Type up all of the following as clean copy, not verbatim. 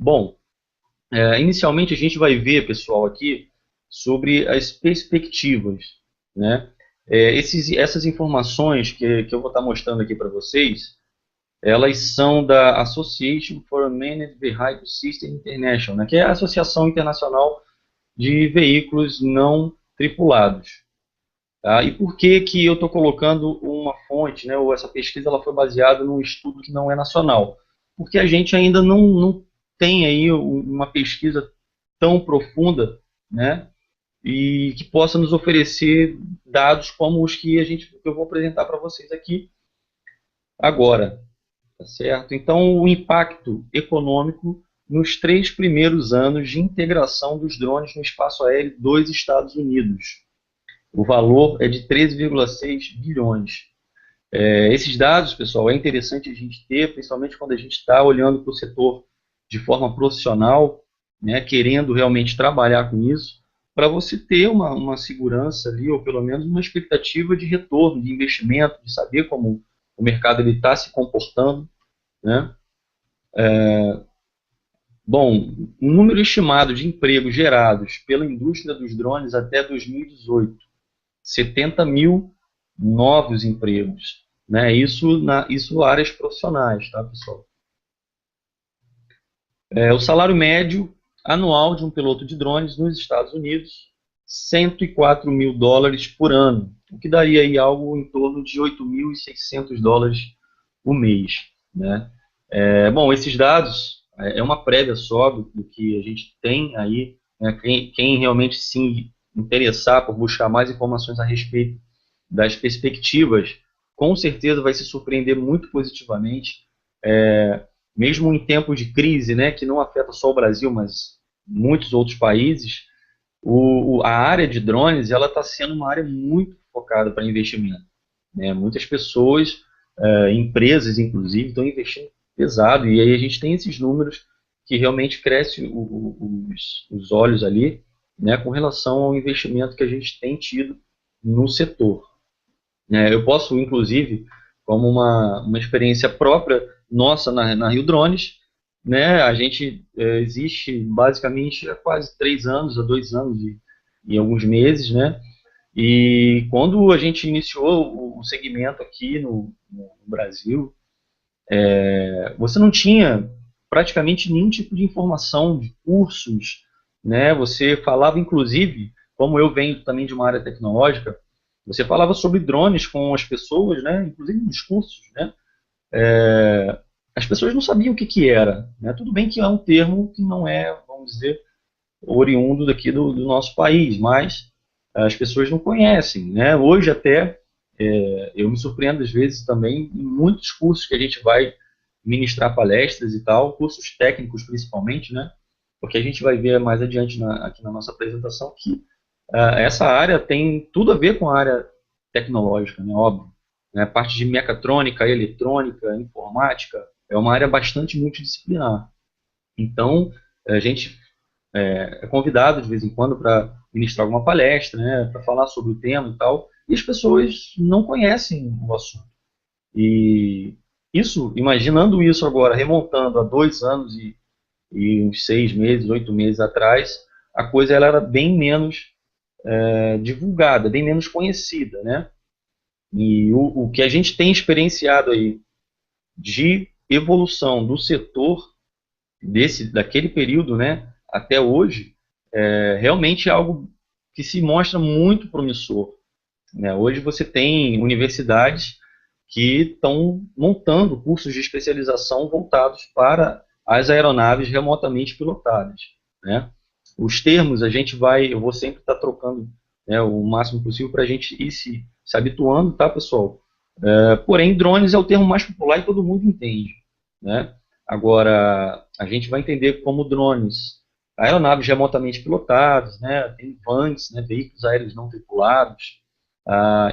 Bom, inicialmente a gente vai ver, pessoal, aqui sobre as perspectivas, né? Essas informações que eu vou estar mostrando aqui para vocês, elas são da Association for Managed Vehicle System International, né? Que é a Associação Internacional de Veículos Não Tripulados. Tá? E por que que eu estou colocando uma fonte, né? Ou essa pesquisa ela foi baseada num estudo que não é nacional? Porque a gente ainda não tem aí uma pesquisa tão profunda, né? E que possa nos oferecer dados como os que eu vou apresentar para vocês aqui agora, tá certo? Então, o impacto econômico nos 3 primeiros anos de integração dos drones no espaço aéreo dos Estados Unidos. O valor é de 13,6 bilhões. Esses dados, pessoal, é interessante a gente ter, principalmente quando a gente está olhando para o setor de forma profissional, né, querendo realmente trabalhar com isso, para você ter uma segurança ali, ou pelo menos uma expectativa de retorno, de investimento, de saber como o mercado está se comportando, né? Bom, o número estimado de empregos gerados pela indústria dos drones até 2018, 70 mil novos empregos, né? Isso áreas profissionais, tá, pessoal? O salário médio anual de um piloto de drones nos Estados Unidos, 104 mil dólares por ano, o que daria aí algo em torno de 8.600 dólares por mês, né? Bom, esses dados é uma prévia só do que a gente tem aí, né? Quem realmente se interessar por buscar mais informações a respeito das perspectivas, com certeza vai se surpreender muito positivamente, mesmo em tempos de crise, né, que não afeta só o Brasil, mas muitos outros países, a área de drones ela está sendo uma área muito focada para investimento, né? Muitas pessoas, empresas inclusive, estão investindo pesado, e aí a gente tem esses números que realmente crescem os olhos ali, né, com relação ao investimento que a gente tem tido no setor. Eu posso, inclusive, como uma experiência própria nossa na Rio Drones, né, a gente existe basicamente há quase 3 anos, há 2 anos e alguns meses, né? E quando a gente iniciou o segmento aqui no Brasil, você não tinha praticamente nenhum tipo de informação de cursos, né? Você falava, inclusive, como eu venho também de uma área tecnológica, você falava sobre drones com as pessoas, né? Inclusive nos cursos, né? As pessoas não sabiam o que que era, né? Tudo bem que é um termo que não é, vamos dizer, oriundo daqui do nosso país, mas as pessoas não conhecem, né? Hoje até eu me surpreendo às vezes também em muitos cursos que a gente vai ministrar palestras e tal, cursos técnicos principalmente, né? Porque a gente vai ver mais adiante aqui na nossa apresentação que essa área tem tudo a ver com a área tecnológica, né? Óbvio. Né? A parte de mecatrônica, eletrônica, informática é uma área bastante multidisciplinar. Então, a gente é convidado de vez em quando para ministrar alguma palestra, né? Para falar sobre o tema e tal, e as pessoas não conhecem o assunto. E imaginando isso agora, remontando a 2 anos e uns 6 meses, 8 meses atrás, a coisa ela era bem menos divulgada, bem menos conhecida, né? E o que a gente tem experienciado aí de evolução do setor daquele período, né, até hoje, realmente é algo que se mostra muito promissor, né? Hoje você tem universidades que estão montando cursos de especialização voltados para as aeronaves remotamente pilotadas, né? Os termos eu vou sempre estar trocando, né, o máximo possível para a gente ir se habituando, tá, pessoal? Porém, drones é o termo mais popular e todo mundo entende, né? Agora, a gente vai entender como drones, aeronaves remotamente pilotadas, né? Tem vans, né, veículos aéreos não tripulados.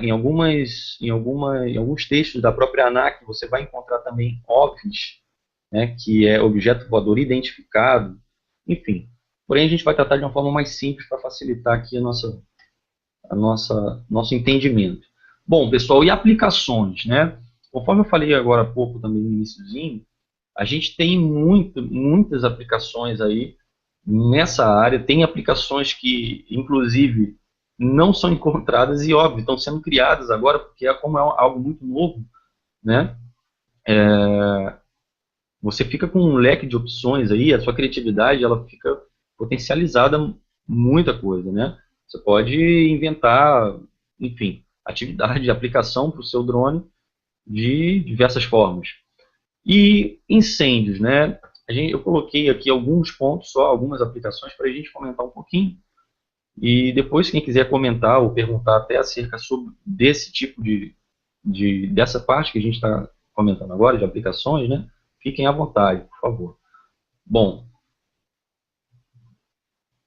Em alguns textos da própria ANAC, você vai encontrar também OVNIs, né, que é objeto voador identificado, enfim. Porém, a gente vai tratar de uma forma mais simples para facilitar aqui nosso entendimento. Bom, pessoal, e aplicações, né? Conforme eu falei agora há pouco também no iniciozinho, A gente tem muitas aplicações aí nessa área, tem aplicações que, inclusive, não são encontradas e, óbvio, estão sendo criadas agora, porque como é algo muito novo, né? Você fica com um leque de opções aí, a sua criatividade ela fica potencializada muita coisa, né? Você pode inventar, enfim, atividade de aplicação para o seu drone de diversas formas. E incêndios, né? Eu coloquei aqui alguns pontos só, algumas aplicações para a gente comentar um pouquinho. E depois, quem quiser comentar ou perguntar até acerca sobre desse tipo dessa parte que a gente está comentando agora, de aplicações, né? Fiquem à vontade, por favor. Bom,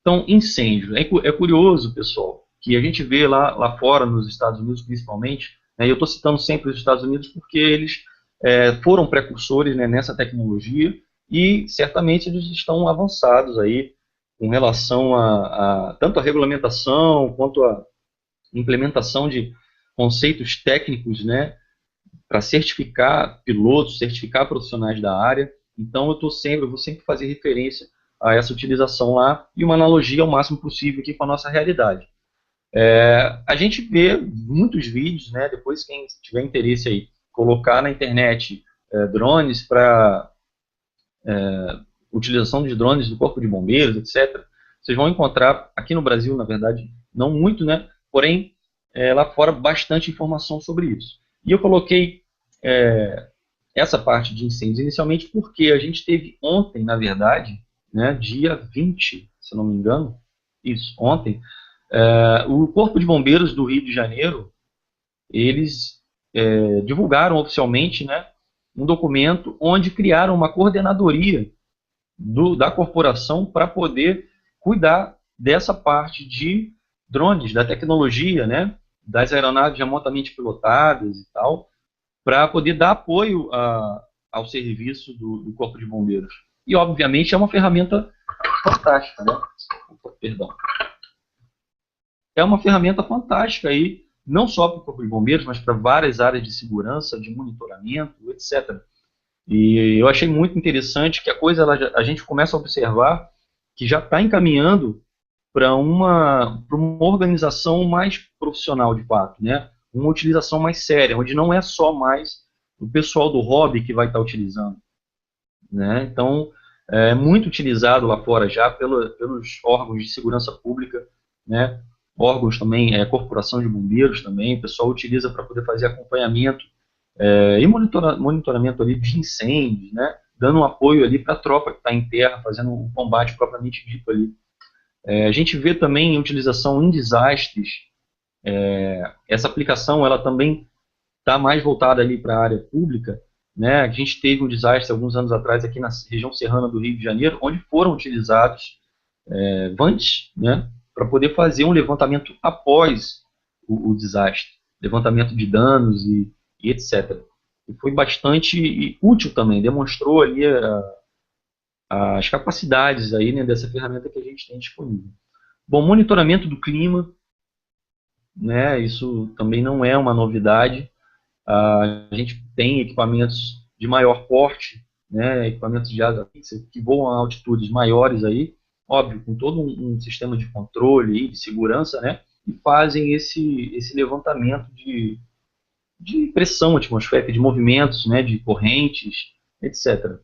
então, incêndio. É curioso, pessoal, que a gente vê lá fora, nos Estados Unidos principalmente, né, e eu estou citando sempre os Estados Unidos porque eles foram precursores, né, nessa tecnologia e certamente eles estão avançados aí com relação a tanto a regulamentação quanto a implementação de conceitos técnicos, né, para certificar pilotos, certificar profissionais da área. Então, eu vou sempre fazer referência a essa utilização lá e uma analogia ao máximo possível aqui com a nossa realidade. A gente vê muitos vídeos, né? Depois, quem tiver interesse aí, colocar na internet drones para utilização de drones do Corpo de Bombeiros, etc. Vocês vão encontrar, aqui no Brasil, na verdade, não muito, né? Porém, lá fora, bastante informação sobre isso. E eu coloquei essa parte de incêndios inicialmente porque a gente teve ontem, na verdade, né, dia 20, se não me engano, isso, ontem, o Corpo de Bombeiros do Rio de Janeiro, eles divulgaram oficialmente, né, um documento onde criaram uma coordenadoria da corporação para poder cuidar dessa parte de drones, da tecnologia, né, das aeronaves remotamente pilotadas e tal, para poder dar apoio ao serviço do Corpo de Bombeiros. E, obviamente, é uma ferramenta fantástica, né? Perdão. É uma ferramenta fantástica aí, não só para o Corpo de Bombeiros, mas para várias áreas de segurança, de monitoramento, etc. E eu achei muito interessante que a gente começa a observar que já está encaminhando para uma organização mais profissional, de fato, né? Uma utilização mais séria, onde não é só mais o pessoal do hobby que vai estar utilizando, né? Então, é muito utilizado lá fora já pelos órgãos de segurança pública, né? Órgãos também, corporação de bombeiros também, o pessoal utiliza para poder fazer acompanhamento e monitoramento ali de incêndios, né? Dando um apoio ali para a tropa que está em terra, fazendo um combate propriamente dito ali. A gente vê também utilização em desastres. Essa aplicação ela também está mais voltada ali para a área pública, né? A gente teve um desastre alguns anos atrás aqui na região serrana do Rio de Janeiro, onde foram utilizados VANTs, né? Para poder fazer um levantamento após o desastre, levantamento de danos e etc. E foi bastante útil também, demonstrou ali as capacidades aí, né, dessa ferramenta que a gente tem disponível. Bom, monitoramento do clima, né? Isso também não é uma novidade. A gente tem equipamentos de maior porte, né, equipamentos de asa fixa que voam a altitudes maiores aí, óbvio, com todo um sistema de controle e de segurança, né, e fazem esse levantamento de pressão atmosférica, de movimentos, né, de correntes, etc.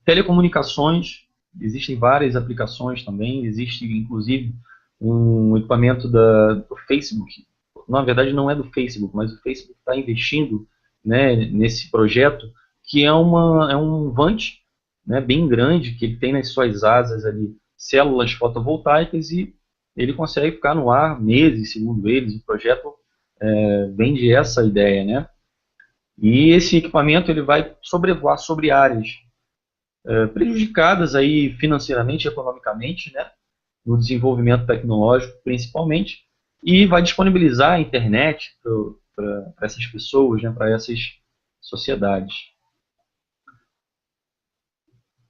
Telecomunicações, existem várias aplicações também, existe inclusive um equipamento do Facebook. Na verdade não é do Facebook, mas o Facebook está investindo, né, nesse projeto, que é um VANT, né, bem grande, que ele tem nas suas asas ali células fotovoltaicas e ele consegue ficar no ar meses, segundo eles. O projeto vende essa ideia, né? E esse equipamento ele vai sobrevoar sobre áreas prejudicadas aí financeiramente, economicamente, né, no desenvolvimento tecnológico principalmente, e vai disponibilizar a internet para essas pessoas, né, para essas sociedades.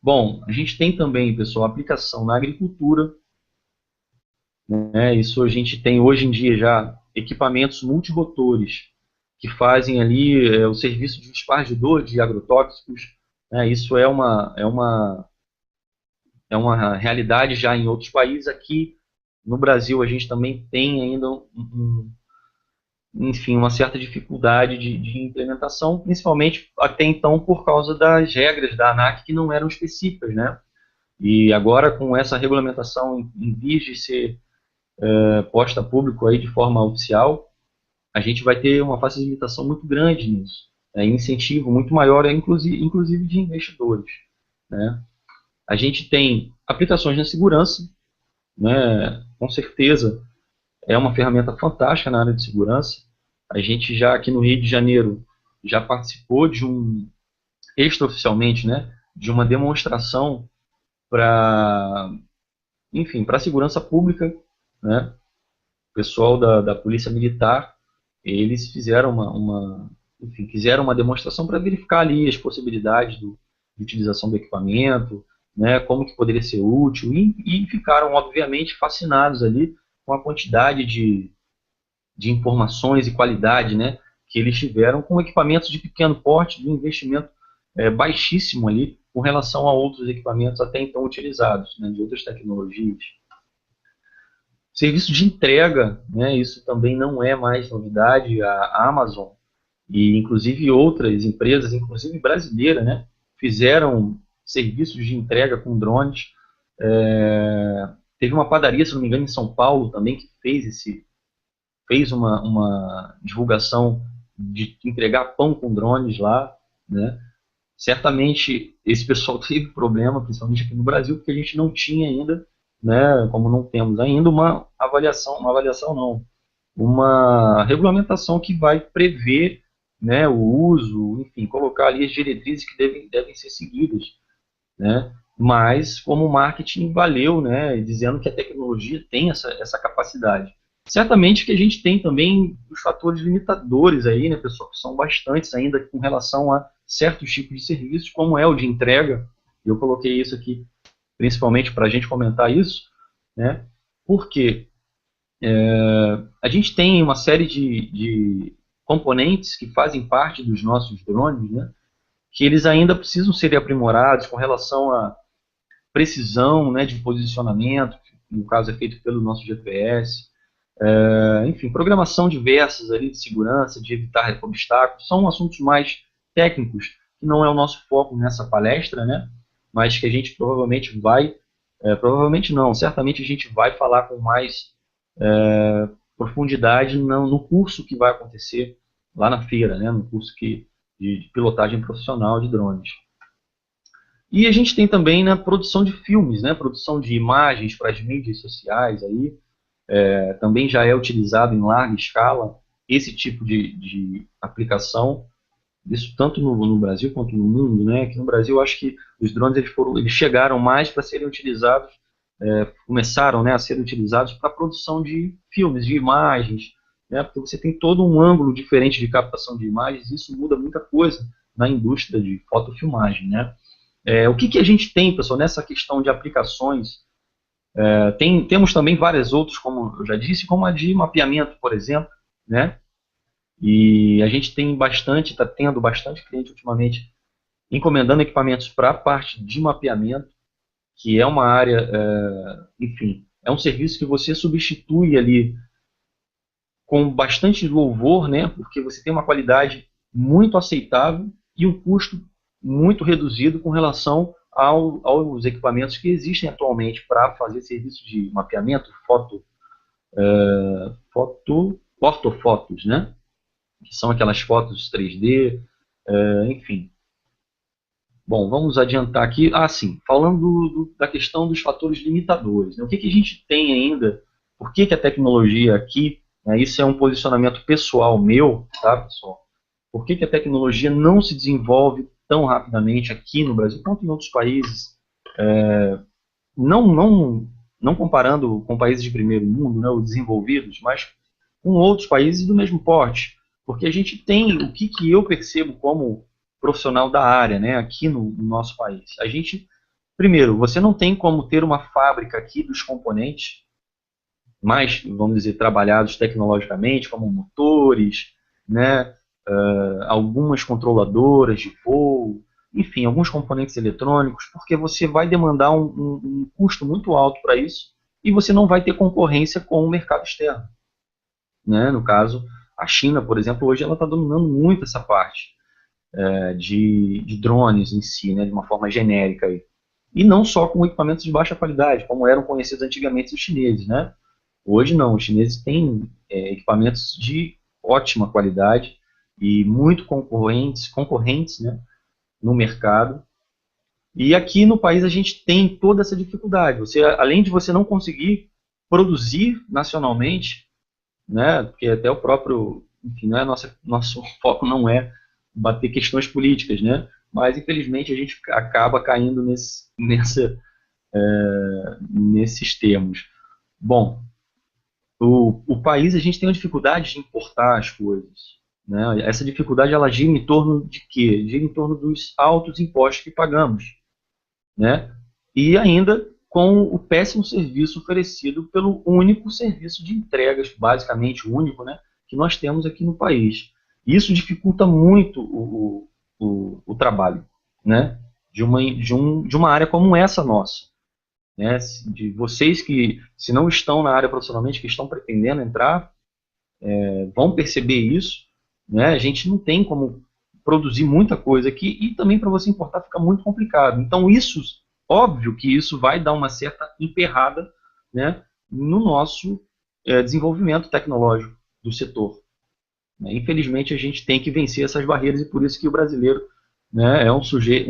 Bom, a gente tem também, pessoal, aplicação na agricultura, né, isso a gente tem hoje em dia já equipamentos multirotores que fazem ali o serviço de espargidor de agrotóxicos, né? Isso é uma realidade já em outros países. Aqui no Brasil a gente também tem ainda enfim, uma certa dificuldade de implementação, principalmente até então por causa das regras da ANAC que não eram específicas, né? E agora com essa regulamentação em vias de ser posta a público aí de forma oficial, a gente vai ter uma facilitação muito grande nisso, incentivo muito maior, inclusive de investidores, né? A gente tem aplicações na segurança, né? Com certeza é uma ferramenta fantástica na área de segurança. A gente já aqui no Rio de Janeiro já participou extraoficialmente, né, de uma demonstração para, enfim, para a segurança pública, né? O pessoal da Polícia Militar, eles fizeram enfim, fizeram uma demonstração para verificar ali as possibilidades de utilização do equipamento, né, como que poderia ser útil, e ficaram, obviamente, fascinados ali com a quantidade de informações e qualidade, né, que eles tiveram com equipamentos de pequeno porte, de um investimento baixíssimo ali, com relação a outros equipamentos até então utilizados, né, de outras tecnologias. Serviço de entrega, né, isso também não é mais novidade. A Amazon e inclusive outras empresas, inclusive brasileiras, né, fizeram serviços de entrega com drones. Teve uma padaria, se não me engano, em São Paulo também que fez uma divulgação de entregar pão com drones lá, né? Certamente esse pessoal teve problema, principalmente aqui no Brasil, porque a gente não tinha ainda, né, como não temos ainda uma avaliação não, uma regulamentação que vai prever, né, o uso, enfim, colocar ali as diretrizes que devem ser seguidas, né? Mas como o marketing valeu, né, dizendo que a tecnologia tem essa capacidade. Certamente que a gente tem também os fatores limitadores aí, né, pessoal, que são bastantes ainda com relação a certos tipos de serviços, como é o de entrega. Eu coloquei isso aqui principalmente para a gente comentar isso, né? Porque a gente tem uma série de componentes que fazem parte dos nossos drones, né? Que eles ainda precisam ser aprimorados com relação a precisão, né, de posicionamento, que no caso é feito pelo nosso GPS, enfim, programação diversas ali de segurança, de evitar obstáculos, são assuntos mais técnicos, que não é o nosso foco nessa palestra, né, mas que a gente provavelmente provavelmente não, certamente a gente vai falar com mais profundidade no curso que vai acontecer lá na feira, né, no curso de pilotagem profissional de drones. E a gente tem também na produção de filmes, né, produção de imagens para as mídias sociais, aí, também já é utilizado em larga escala esse tipo de aplicação, isso tanto no Brasil quanto no mundo, né? Aqui no Brasil, eu acho que os drones eles chegaram mais para serem utilizados, começaram, né, a ser utilizados para a produção de filmes, de imagens, né? Porque você tem todo um ângulo diferente de captação de imagens, e isso muda muita coisa na indústria de fotofilmagem, né? O que a gente tem, pessoal, nessa questão de aplicações? Temos também várias outras, como eu já disse, como a de mapeamento, por exemplo, né? E a gente está tendo bastante cliente ultimamente encomendando equipamentos para a parte de mapeamento, que é uma área, enfim, é um serviço que você substitui ali com bastante louvor, né? Porque você tem uma qualidade muito aceitável e um custo muito reduzido com relação aos equipamentos que existem atualmente para fazer serviço de mapeamento, ortofotos, né? Que são aquelas fotos 3D, enfim. Bom, vamos adiantar aqui. Sim, falando da questão dos fatores limitadores, né? O que a gente tem ainda? Por que a tecnologia aqui, né, isso é um posicionamento pessoal meu, tá, pessoal? Por que a tecnologia não se desenvolve tão rapidamente aqui no Brasil quanto em outros países? Não, não, não comparando com países de primeiro mundo, né, ou desenvolvidos, mas com outros países do mesmo porte. Porque a gente tem, o que eu percebo como profissional da área, né, aqui no nosso país. A gente, primeiro, você não tem como ter uma fábrica aqui dos componentes mais, vamos dizer, trabalhados tecnologicamente, como motores, né, algumas controladoras de voo, enfim, alguns componentes eletrônicos, porque você vai demandar um custo muito alto para isso e você não vai ter concorrência com o mercado externo, né? No caso, a China, por exemplo, hoje ela está dominando muito essa parte de drones em si, né, de uma forma genérica. Aí. E não só com equipamentos de baixa qualidade, como eram conhecidos antigamente os chineses, né? Hoje não, os chineses têm equipamentos de ótima qualidade e muito concorrentes, né, no mercado. E aqui no país a gente tem toda essa dificuldade. Você, além de você não conseguir produzir nacionalmente, né, porque até o próprio, enfim, não é nosso foco não é bater questões políticas, né, mas infelizmente a gente acaba caindo nesses termos. Bom, o país a gente tem uma dificuldade de importar as coisas. Né? Essa dificuldade ela gira em torno de quê? Gira em torno dos altos impostos que pagamos. Né? E ainda com o péssimo serviço oferecido pelo único serviço de entregas, basicamente único, né, que nós temos aqui no país. Isso dificulta muito o trabalho, né, de uma área como essa nossa. Né, de vocês que, se não estão na área profissionalmente, que estão pretendendo entrar, vão perceber isso. Né, a gente não tem como produzir muita coisa aqui e também para você importar fica muito complicado. Então, isso, óbvio que isso vai dar uma certa emperrada, né, no nosso desenvolvimento tecnológico do setor. Né. Infelizmente, a gente tem que vencer essas barreiras e por isso que o brasileiro, né, é um sujeito,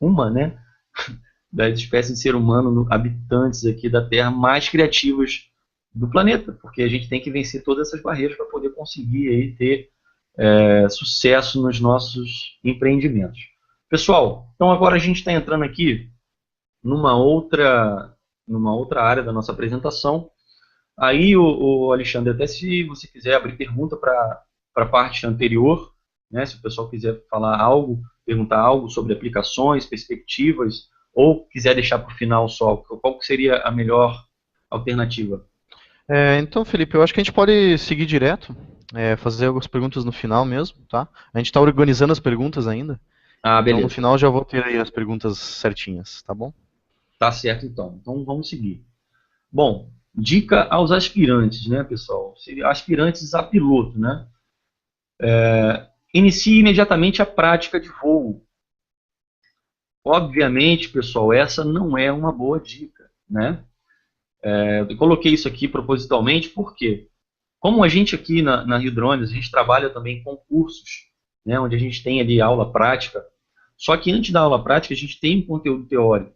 uma, né, das espécies de ser humano habitantes aqui da Terra mais criativas do planeta, porque a gente tem que vencer todas essas barreiras para poder conseguir aí ter sucesso nos nossos empreendimentos. Pessoal, então agora a gente está entrando aqui numa outra área da nossa apresentação. Aí, o Alexandre, até se você quiser abrir pergunta para a parte anterior, né, se o pessoal quiser falar algo, perguntar algo sobre aplicações, perspectivas, ou quiser deixar para o final só, qual seria a melhor alternativa? Então, Felipe, eu acho que a gente pode seguir direto, fazer algumas perguntas no final mesmo, tá? A gente está organizando as perguntas ainda, Ah, então no beleza. final já vou ter aí as perguntas certinhas, tá bom? Tá certo, então. Então, vamos seguir. Bom, dica aos aspirantes, né, pessoal? Aspirantes a piloto, né? Inicie imediatamente a prática de voo. Obviamente, pessoal, essa não é uma boa dica, né? Eu coloquei isso aqui propositalmente porque, como a gente aqui na Rio Drones, a gente trabalha também com cursos, né, onde a gente tem ali aula prática, só que antes da aula prática a gente tem um conteúdo teórico.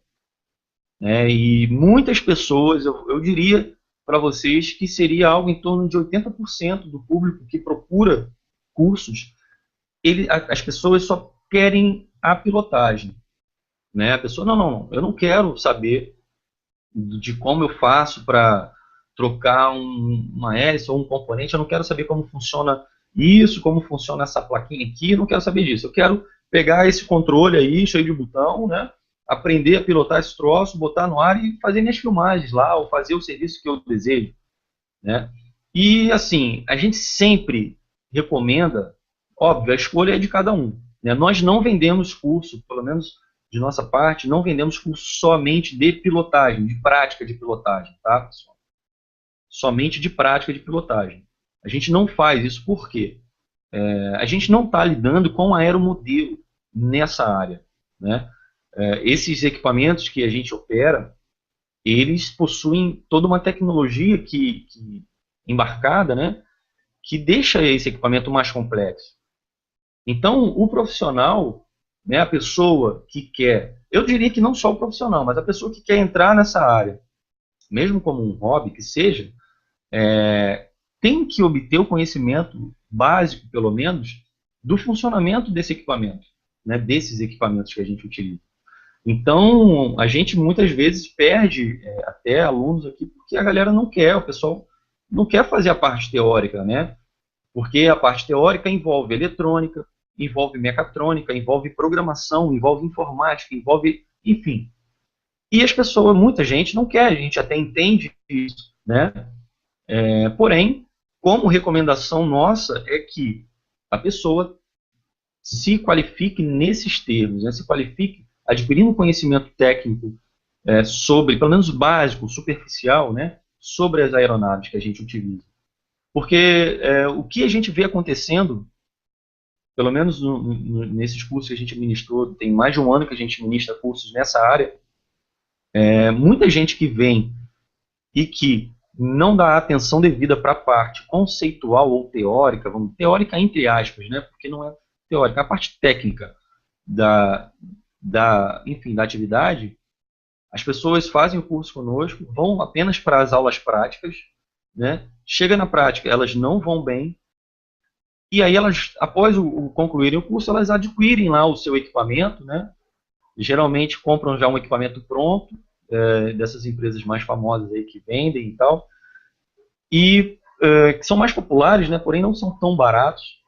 Né, e muitas pessoas, eu diria para vocês que seria algo em torno de 80% do público que procura cursos, as pessoas só querem a pilotagem. Né? A pessoa, não, eu não quero saber de como eu faço para trocar uma hélice ou um componente, eu não quero saber como funciona isso, como funciona essa plaquinha aqui, eu não quero saber disso. Eu quero pegar esse controle aí, cheio de botão, né? Aprender a pilotar esse troço, botar no ar e fazer minhas filmagens lá, ou fazer o serviço que eu desejo. Né? E, assim, a gente sempre recomenda, óbvio, a escolha é de cada um. Né? Nós não vendemos curso, pelo menos de nossa parte, não vendemos curso somente de pilotagem, de prática de pilotagem, tá, pessoal? Somente de prática de pilotagem. A gente não faz isso porque a gente não está lidando com aeromodelo nessa área. Né? Esses equipamentos que a gente opera, eles possuem toda uma tecnologia que embarcada, né, que deixa esse equipamento mais complexo. Então, o profissional, né, a pessoa que quer, eu diria que não só o profissional, mas a pessoa que quer entrar nessa área, mesmo como um hobby que seja, tem que obter o conhecimento básico, pelo menos, do funcionamento desse equipamento, né, desses equipamentos que a gente utiliza. Então, a gente muitas vezes perde até alunos aqui porque a galera não quer, o pessoal não quer fazer a parte teórica, né? Porque a parte teórica envolve eletrônica, envolve mecatrônica, envolve programação, envolve informática, envolve, enfim. E as pessoas, muita gente não quer, a gente até entende isso, né? Porém, como recomendação nossa é que a pessoa se qualifique nesses termos, né? Se qualifique adquirindo conhecimento técnico sobre, pelo menos básico, superficial, né? Sobre as aeronaves que a gente utiliza. Porque o que a gente vê acontecendo, pelo menos nesses cursos que a gente ministrou, tem mais de um ano que a gente ministra cursos nessa área, muita gente que vem e que não dá atenção devida para a parte conceitual ou teórica, teórica entre aspas, né, porque não é teórica, a parte técnica enfim, da atividade, as pessoas fazem o curso conosco, vão apenas para as aulas práticas, né, chega na prática, elas não vão bem, e aí elas, após concluírem o curso, elas adquirem lá o seu equipamento, né, geralmente compram já um equipamento pronto, dessas empresas mais famosas aí que vendem e tal, e que são mais populares, né, porém não são tão baratos.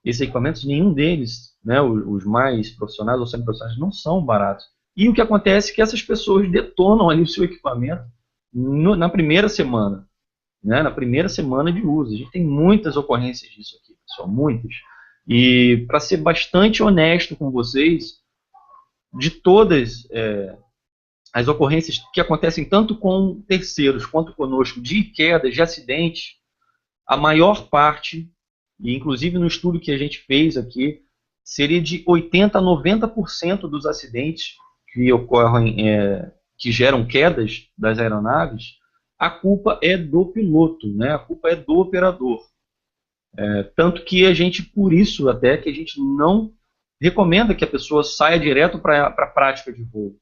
Esses equipamentos, nenhum deles, né, os mais profissionais ou semi-profissionais, não são baratos. E o que acontece é que essas pessoas detonam ali o seu equipamento na primeira semana, né, na primeira semana de uso. A gente tem muitas ocorrências disso aqui, pessoal, muitas. E para ser bastante honesto com vocês, de todas as ocorrências que acontecem tanto com terceiros quanto conosco, de quedas, de acidentes, a maior parte, e inclusive no estudo que a gente fez aqui, seria de 80% a 90% dos acidentes que ocorrem, que geram quedas das aeronaves, a culpa é do piloto, né? A culpa é do operador. Tanto que a gente, por isso até, que a gente não recomenda que a pessoa saia direto para a prática de voo.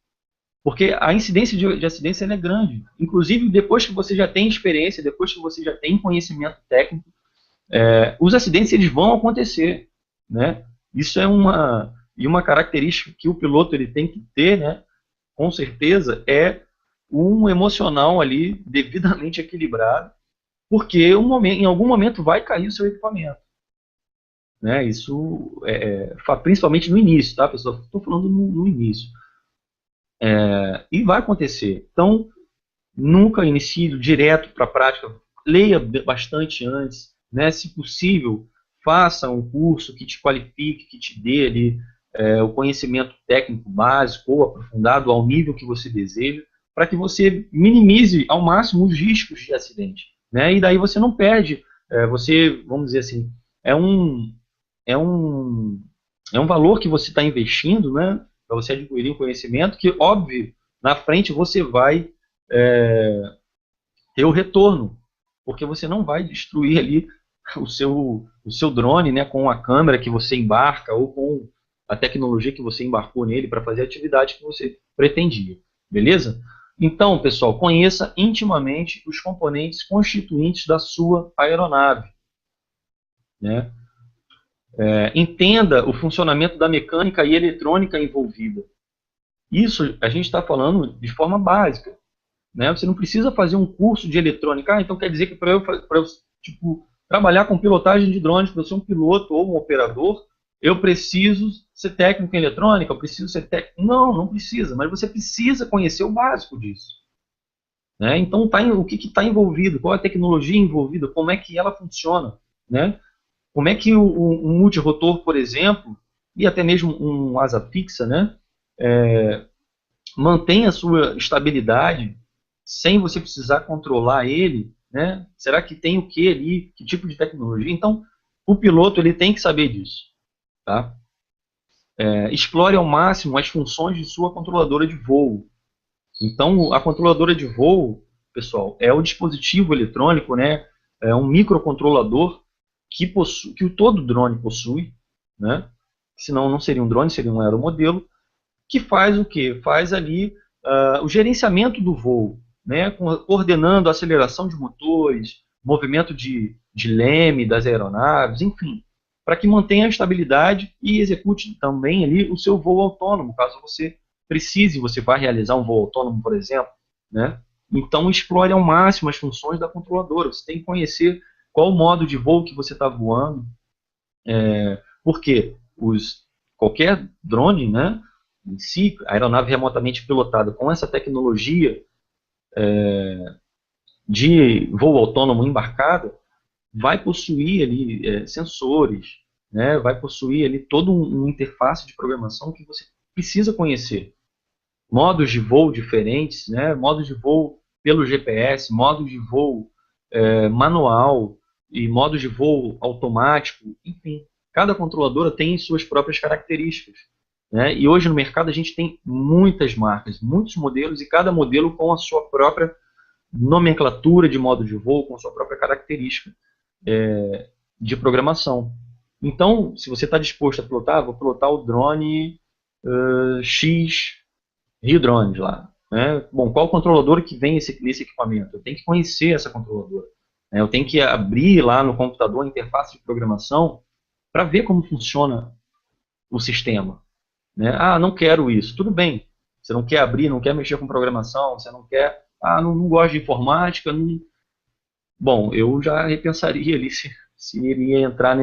Porque a incidência de acidentes é grande. Inclusive, depois que você já tem experiência, depois que você já tem conhecimento técnico, os acidentes eles vão acontecer, né? Isso é uma característica que o piloto ele tem que ter, né? Com certeza, é um emocional ali devidamente equilibrado, porque em algum momento vai cair o seu equipamento. Né? Isso, principalmente no início, tá, pessoal? Estou falando no início. E vai acontecer. Então, nunca inicie direto para a prática. Leia bastante antes. Né? Se possível, faça um curso que te qualifique, que te dê ali o conhecimento técnico básico ou aprofundado ao nível que você deseja, para que você minimize ao máximo os riscos de acidente. Né? E daí você não perde, vamos dizer assim, é um valor que você está investindo, né, para você adquirir um conhecimento que, óbvio, na frente você vai ter o retorno, porque você não vai destruir ali o seu drone, né, com a câmera que você embarca ou com a tecnologia que você embarcou nele para fazer a atividade que você pretendia, beleza? Então, pessoal, conheça intimamente os componentes constituintes da sua aeronave, né? Entenda o funcionamento da mecânica e eletrônica envolvida. Isso a gente está falando de forma básica. Né? Você não precisa fazer um curso de eletrônica. Então quer dizer que para eu trabalhar com pilotagem de drones, para eu ser um piloto ou um operador, eu preciso ser técnico em eletrônica, eu preciso ser técnico. Não, não precisa, mas você precisa conhecer o básico disso. Né? Então o que está envolvido, qual é a tecnologia envolvida, como é que ela funciona, né? Como é que um multirotor, por exemplo, e até mesmo um asa fixa, né, mantém a sua estabilidade sem você precisar controlar ele, né? Será que tem o que ali, que tipo de tecnologia? Então, o piloto ele tem que saber disso. Tá? Explore ao máximo as funções de sua controladora de voo. Então, a controladora de voo, pessoal, é o dispositivo eletrônico, né, é um microcontrolador que todo drone possui, né? Senão não seria um drone, seria um aeromodelo, que faz o quê? Faz ali o gerenciamento do voo, né? Coordenando a aceleração de motores, movimento de leme das aeronaves, enfim, para que mantenha a estabilidade e execute também ali o seu voo autônomo, caso você precise, você vai realizar um voo autônomo, por exemplo, né? Então, explore ao máximo as funções da controladora. Você tem que conhecer qual o modo de voo que você está voando, porque qualquer drone, né, em si, a aeronave remotamente pilotada com essa tecnologia de voo autônomo embarcada, vai possuir ali sensores, né, vai possuir ali todo um interface de programação que você precisa conhecer. Modos de voo diferentes, né, modos de voo pelo GPS, modos de voo manual e modos de voo automático, enfim. Cada controladora tem suas próprias características, né? E hoje no mercado a gente tem muitas marcas, muitos modelos, e cada modelo com a sua própria nomenclatura de modo de voo, com a sua própria característica de programação. Então, se você está disposto a pilotar, vou pilotar o drone X Rio Drones lá. Né? Bom, qual controlador que vem esse equipamento? Eu tenho que conhecer essa controladora. Né? Eu tenho que abrir lá no computador a interface de programação para ver como funciona o sistema. Né? Ah, não quero isso. Tudo bem. Você não quer abrir, não quer mexer com programação, você não quer... Ah, não gosto de informática. Não... Bom, eu já repensaria ali se iria entrar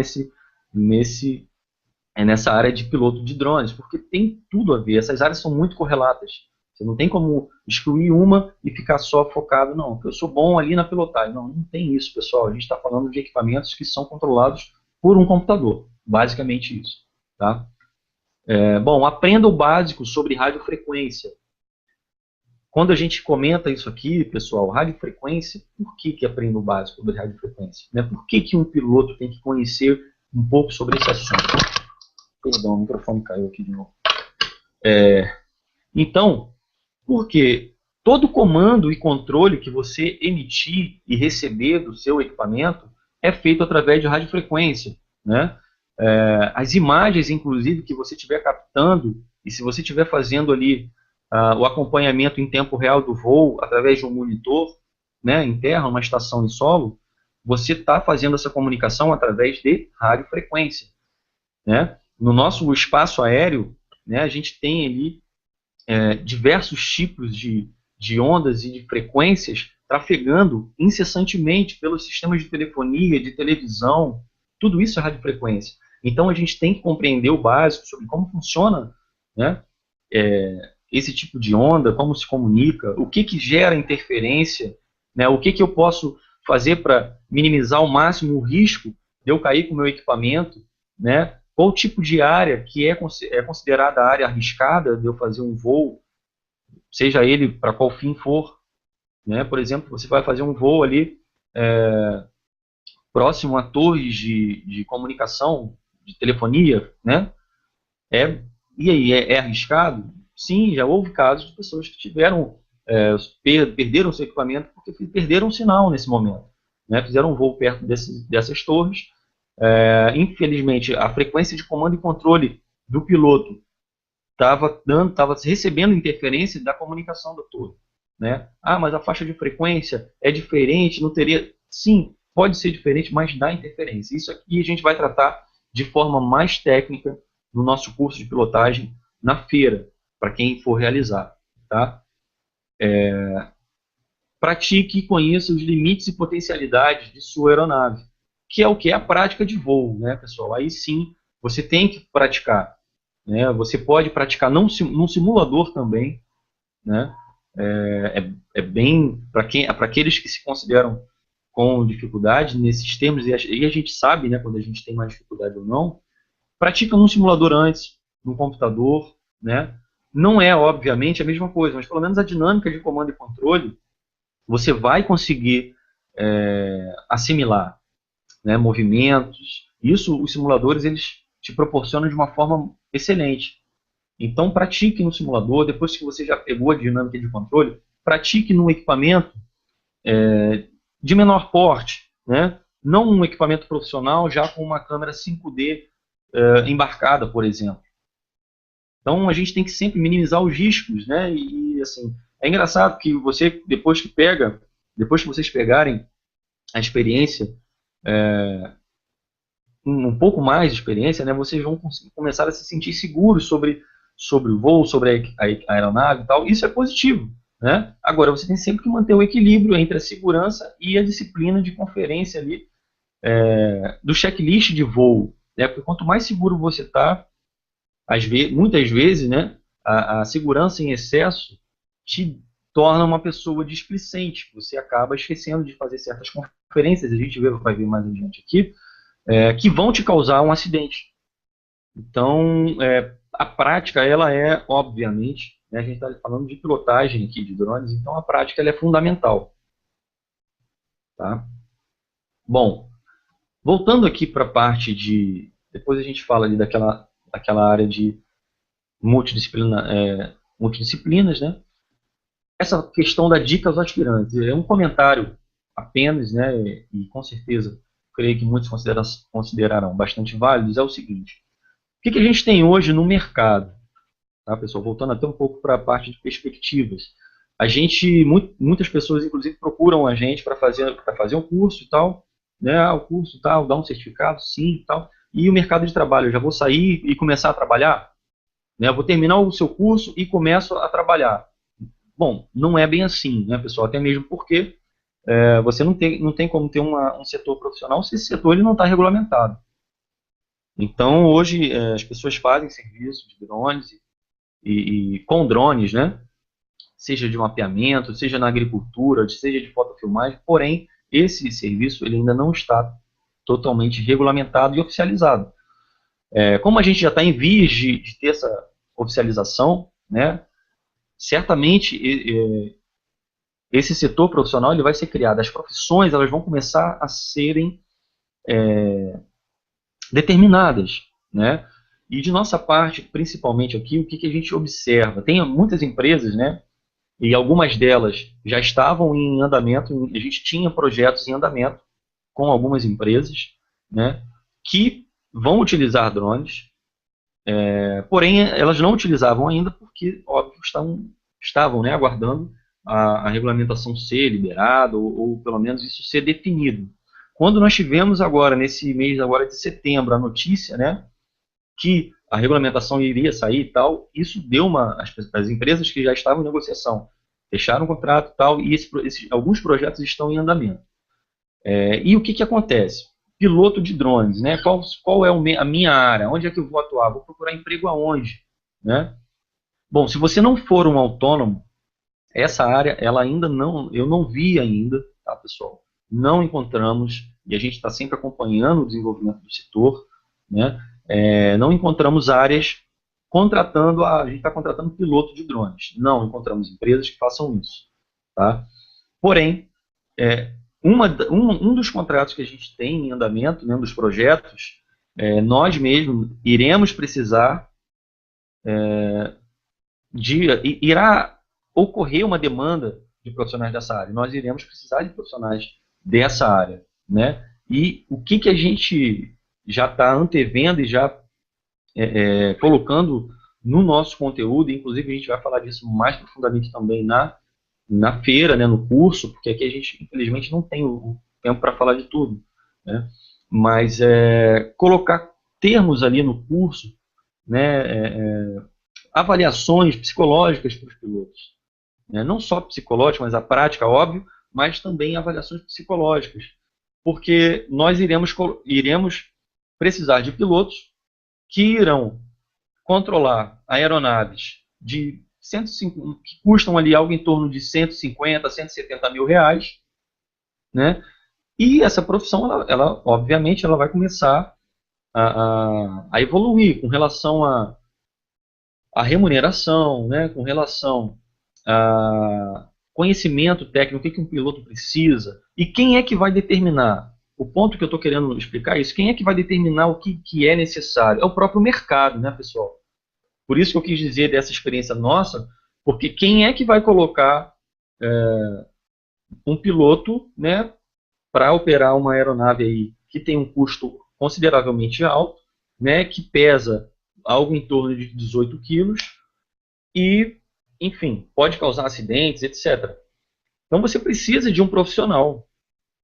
nessa área de piloto de drones, porque tem tudo a ver. Essas áreas são muito correlatas. Você não tem como excluir uma e ficar só focado, não. Eu sou bom ali na pilotagem. Não, não tem isso, pessoal. A gente está falando de equipamentos que são controlados por um computador. Basicamente isso. Tá? Bom, aprenda o básico sobre radiofrequência. Quando a gente comenta isso aqui, pessoal, radiofrequência, por que aprenda o básico sobre radiofrequência? Né? Por que um piloto tem que conhecer um pouco sobre esse assunto? Perdão, o microfone caiu aqui de novo. Então, porque todo comando e controle que você emitir e receber do seu equipamento é feito através de radiofrequência. Né? As imagens, inclusive, que você estiver captando, e se você estiver fazendo ali o acompanhamento em tempo real do voo, através de um monitor, né, em terra, uma estação em solo, você está fazendo essa comunicação através de radiofrequência. Né? No nosso espaço aéreo, né, a gente tem ali diversos tipos de ondas e de frequências trafegando incessantemente pelos sistemas de telefonia, de televisão, tudo isso é radiofrequência. Então a gente tem que compreender o básico sobre como funciona, né, esse tipo de onda, como se comunica, o que gera interferência, né, o que eu posso fazer para minimizar ao máximo o risco de eu cair com o meu equipamento, né, qual tipo de área que é considerada área arriscada de eu fazer um voo, seja ele para qual fim for. Né? Por exemplo, você vai fazer um voo ali próximo a torres de comunicação, de telefonia, né? E aí, é arriscado? Sim, já houve casos de pessoas que tiveram, perderam seu equipamento porque perderam o sinal nesse momento. Né? Fizeram um voo perto dessas torres. Infelizmente, a frequência de comando e controle do piloto estava recebendo interferência da comunicação da torre. Né? Ah, mas a faixa de frequência é diferente, não teria... Sim, pode ser diferente, mas dá interferência. Isso aqui a gente vai tratar de forma mais técnica no nosso curso de pilotagem na feira, para quem for realizar. Tá? Pratique e conheça os limites e potencialidades de sua aeronave, que é o que? A prática de voo, né, pessoal? Aí sim, você tem que praticar. Né? Você pode praticar num simulador também, né? Bem para aqueles que se consideram com dificuldade nesses termos, e a gente sabe, né, quando a gente tem mais dificuldade ou não, pratica num simulador antes, num computador, né? Não é, obviamente, a mesma coisa, mas pelo menos a dinâmica de comando e controle você vai conseguir assimilar, né, movimentos. Isso os simuladores eles te proporcionam de uma forma excelente. Então pratique no simulador, depois que você já pegou a dinâmica de controle, pratique num equipamento de menor porte, né? Não um equipamento profissional já com uma câmera 5D embarcada, por exemplo. Então a gente tem que sempre minimizar os riscos, né? E assim, é engraçado que você, depois que vocês pegarem a experiência, um pouco mais de experiência, né, vocês vão começar a se sentir seguros sobre o voo, sobre a aeronave e tal. Isso é positivo. Né? Agora, você tem sempre que manter o equilíbrio entre a segurança e a disciplina de conferência ali, do checklist de voo. Né? Porque quanto mais seguro você está, muitas vezes, né, a segurança em excesso te torna uma pessoa displicente. Você acaba esquecendo de fazer certas conferências. A gente vai ver mais adiante aqui. que vão te causar um acidente. Então, a prática, ela é, obviamente, né, a gente está falando de pilotagem aqui de drones, então a prática ela é fundamental. Tá? Bom, voltando aqui para a parte de... Depois a gente fala ali daquela área de multidisciplinas, né? Essa questão da dica aos aspirantes. É um comentário apenas, né, e com certeza creio que muitos considerarão bastante válidos, é o seguinte: o que a gente tem hoje no mercado? Tá, pessoal? Voltando até um pouco para a parte de perspectivas. Muitas pessoas, inclusive, procuram a gente para fazer um curso e tal, né? O curso tal, dar um certificado, sim e tal. E o mercado de trabalho, eu já vou sair e começar a trabalhar? Né? Eu vou terminar o seu curso e começo a trabalhar. Bom, não é bem assim, né, pessoal? Até mesmo porque você não tem como ter um setor profissional se esse setor ele não está regulamentado. Então, hoje, as pessoas fazem serviço de drones e com drones, né? Seja de mapeamento, seja na agricultura, seja de fotofilmagem, porém, esse serviço ele ainda não está totalmente regulamentado e oficializado. Como a gente já está em vias de ter essa oficialização, né? Certamente esse setor profissional ele vai ser criado, as profissões elas vão começar a serem determinadas, né? E de nossa parte, principalmente aqui, o que a gente observa? Tem muitas empresas, né? E algumas delas já estavam em andamento, a gente tinha projetos em andamento com algumas empresas, né? Que vão utilizar drones, porém elas não utilizavam ainda porque, óbvio, estavam, né, aguardando a regulamentação ser liberada ou pelo menos isso ser definido. Quando nós tivemos agora, nesse mês agora de setembro, a notícia, né, que a regulamentação iria sair e tal, isso deu as empresas que já estavam em negociação fecharam o contrato e tal, e alguns projetos estão em andamento. E o que acontece? Piloto de drones, né? Qual é a minha área? Onde é que eu vou atuar? Vou procurar emprego aonde? Né? Bom, se você não for um autônomo, essa área, ela ainda não, eu não vi ainda, tá, pessoal? Não encontramos, e a gente está sempre acompanhando o desenvolvimento do setor, né? Não encontramos áreas a gente está contratando piloto de drones. Não encontramos empresas que façam isso, tá? Porém, um dos contratos que a gente tem em andamento, né, dos projetos, nós mesmos iremos precisar irá ocorrer uma demanda de profissionais dessa área. Nós iremos precisar de profissionais dessa área, né? E o que a gente já está antevendo e já colocando no nosso conteúdo, inclusive a gente vai falar disso mais profundamente também na feira, né, no curso, porque aqui a gente, infelizmente, não tem o tempo para falar de tudo, né? Mas colocar termos ali no curso, né, avaliações psicológicas para os pilotos, né? Não só psicológicas, mas a prática, óbvio, mas também avaliações psicológicas, porque nós iremos precisar de pilotos que irão controlar aeronaves que custam ali algo em torno de 150, 170 mil reais, né? E essa profissão, obviamente, ela vai começar a evoluir com relação à remuneração, né? Com relação a conhecimento técnico, o que um piloto precisa, e quem é que vai determinar? O ponto que eu estou querendo explicar é isso, quem é que vai determinar o que é necessário? É o próprio mercado, né, pessoal? Por isso que eu quis dizer dessa experiência nossa, porque quem é que vai colocar um piloto, né, para operar uma aeronave aí que tem um custo consideravelmente alto, né, que pesa algo em torno de 18 quilos e, enfim, pode causar acidentes, etc. Então você precisa de um profissional,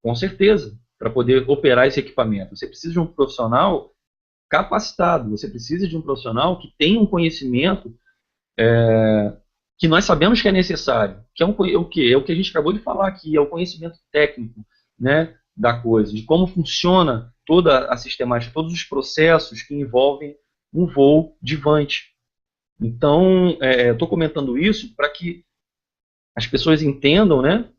com certeza, para poder operar esse equipamento. Você precisa de um profissional capacitado, você precisa de um profissional que tenha um conhecimento que nós sabemos que é necessário, que é o quê? É o que a gente acabou de falar aqui, é o conhecimento técnico, né, da coisa, de como funciona toda a sistemática, todos os processos que envolvem um voo de vante. Então, eu estou comentando isso para que as pessoas entendam, né,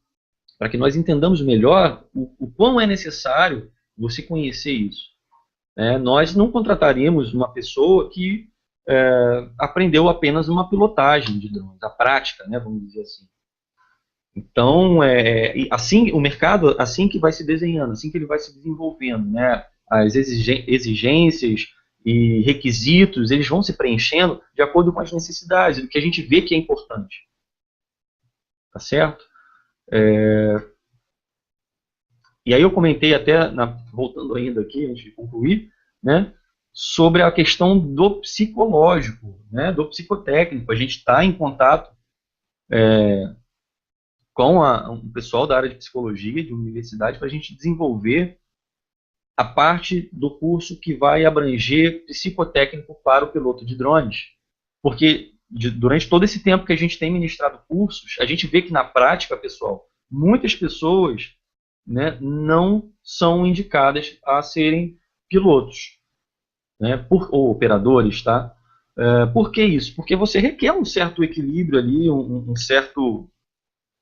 para que nós entendamos melhor o quão é necessário você conhecer isso. Nós não contrataríamos uma pessoa que aprendeu apenas uma pilotagem de drones, a prática, né, vamos dizer assim. Então, assim, o mercado, assim que vai se desenhando, assim que ele vai se desenvolvendo, né, as exigências e requisitos, eles vão se preenchendo de acordo com as necessidades, do que a gente vê que é importante. Tá certo? E aí eu comentei até, voltando ainda aqui, antes de concluir, né, sobre a questão do psicológico, né, do psicotécnico. A gente está em contato com o pessoal da área de psicologia, de universidade, para a gente desenvolver a parte do curso que vai abranger psicotécnico para o piloto de drones. Porque durante todo esse tempo que a gente tem ministrado cursos, a gente vê que na prática, pessoal, muitas pessoas, né, não são indicadas a serem pilotos, né, ou operadores, tá? Por que isso? Porque você requer um certo equilíbrio ali, um certo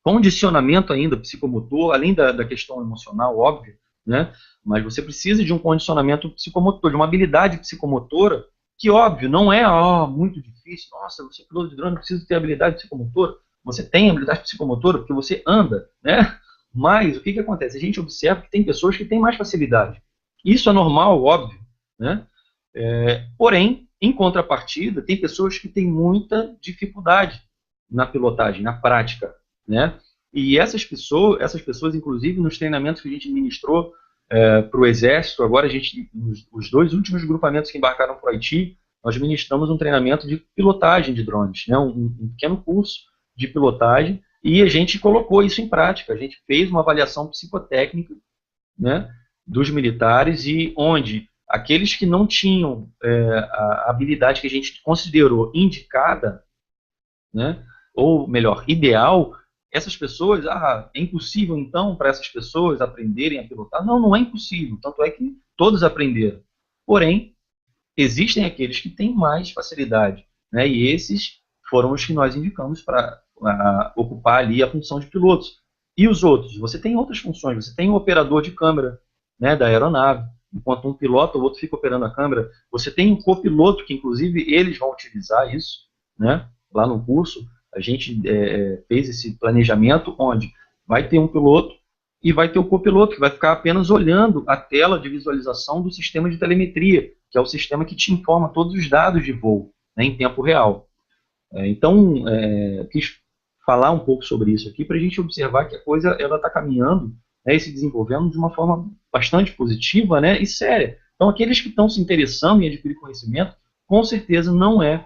condicionamento ainda psicomotor, além da questão emocional, óbvio, né? Mas você precisa de um condicionamento psicomotor, de uma habilidade psicomotora, que, óbvio, não é muito difícil. Nossa, você é piloto de drone, precisa ter habilidade psicomotora. Você tem habilidade psicomotora porque você anda, né? Mas o que acontece? A gente observa que tem pessoas que têm mais facilidade. Isso é normal, óbvio, né? Porém, em contrapartida, tem pessoas que têm muita dificuldade na pilotagem, na prática, né? E essas pessoas, inclusive, nos treinamentos que a gente ministrou para o Exército, agora os 2 últimos grupamentos que embarcaram para o Haiti, nós ministramos um treinamento de pilotagem de drones, né? Um pequeno curso de pilotagem, e a gente colocou isso em prática. A gente fez uma avaliação psicotécnica, né, dos militares, e onde aqueles que não tinham a habilidade que a gente considerou indicada, né, ou melhor, ideal, essas pessoas, é impossível então para essas pessoas aprenderem a pilotar? Não, não é impossível, tanto é que todos aprenderam. Porém, existem aqueles que têm mais facilidade, né, e esses foram os que nós indicamos para ocupar ali a função de pilotos. E os outros? Você tem outras funções, você tem o operador de câmera, né, da aeronave, enquanto um pilota, o outro fica operando a câmera. Você tem um copiloto, que inclusive eles vão utilizar isso, né, lá no curso. A gente fez esse planejamento onde vai ter um piloto e vai ter o copiloto, que vai ficar apenas olhando a tela de visualização do sistema de telemetria, que é o sistema que te informa todos os dados de voo, né, em tempo real. Então, quis falar um pouco sobre isso aqui para a gente observar que a coisa está caminhando, né, e se desenvolvendo de uma forma bastante positiva, né, e séria. Então, aqueles que estão se interessando em adquirir conhecimento, com certeza não é